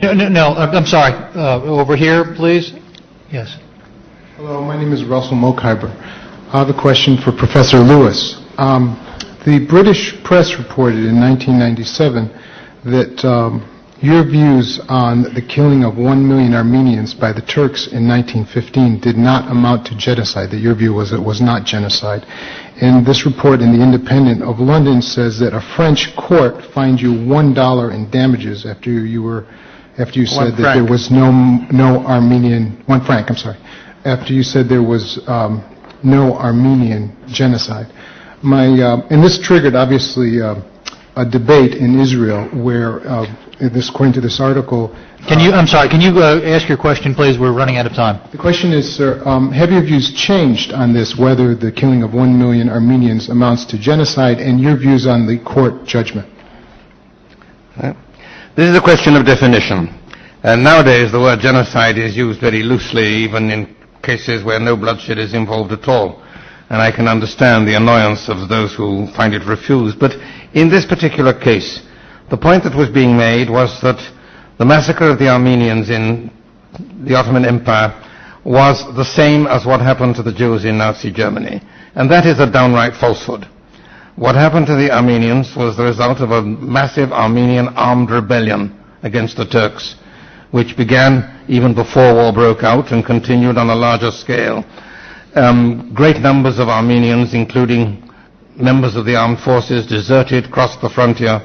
No, I'm sorry. Over here, please. Yes. Hello, my name is Russell Mokhyber. I have a question for Professor Lewis. The British press reported in 1997 that your views on the killing of 1 million Armenians by the Turks in 1915 did not amount to genocide, that your view was it was not genocide. And this report in The Independent of London says that a French court fined you $1 in damages after you said that there was no Armenian, £1, I'm sorry, after you said there was no Armenian genocide. And this triggered, obviously, a debate in Israel where, according to this article... Can you ask your question, please? We're running out of time. The question is, sir, have your views changed on this, whether the killing of 1 million Armenians amounts to genocide, and your views on the court judgment? This is a question of definition. And nowadays the word genocide is used very loosely, even in cases where no bloodshed is involved at all. And I can understand the annoyance of those who find it refused. But in this particular case, the point that was being made was that the massacre of the Armenians in the Ottoman Empire was the same as what happened to the Jews in Nazi Germany. And that is a downright falsehood. What happened to the Armenians was the result of a massive Armenian armed rebellion against the Turks, which began even before war broke out and continued on a larger scale. Great numbers of Armenians, including members of the armed forces, deserted, crossed the frontier,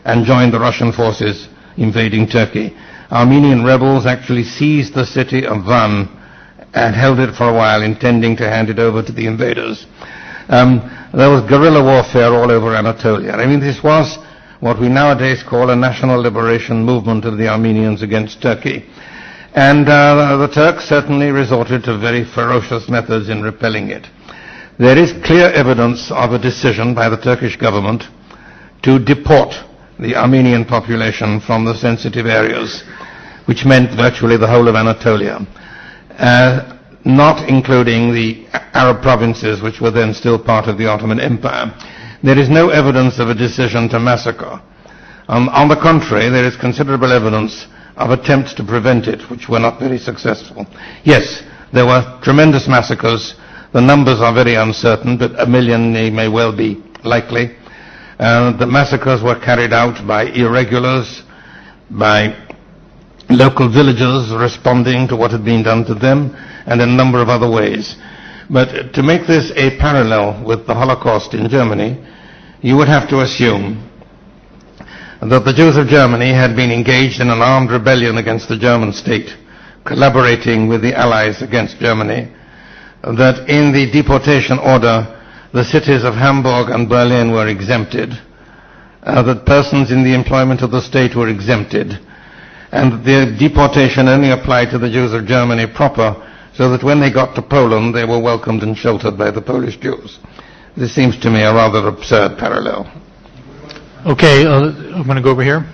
and joined the Russian forces invading Turkey. Armenian rebels actually seized the city of Van and held it for a while, intending to hand it over to the invaders. There was guerrilla warfare all over Anatolia. I mean, this was what we nowadays call a national liberation movement of the Armenians against Turkey. And the Turks certainly resorted to very ferocious methods in repelling it. There is clear evidence of a decision by the Turkish government to deport the Armenian population from the sensitive areas, which meant virtually the whole of Anatolia, not including the Arab provinces, which were then still part of the Ottoman Empire. There is no evidence of a decision to massacre. On the contrary, there is considerable evidence of attempts to prevent it, which were not very successful. Yes, there were tremendous massacres. The numbers are very uncertain, but 1 million may well be likely. The massacres were carried out by irregulars, by local villagers responding to what had been done to them, and in a number of other ways. But to make this a parallel with the Holocaust in Germany, you would have to assume that the Jews of Germany had been engaged in an armed rebellion against the German state, collaborating with the Allies against Germany, that in the deportation order the cities of Hamburg and Berlin were exempted, that persons in the employment of the state were exempted, and the deportation only applied to the Jews of Germany proper, so that when they got to Poland they were welcomed and sheltered by the Polish Jews. This seems to me a rather absurd parallel. Okay, I'm going to go over here.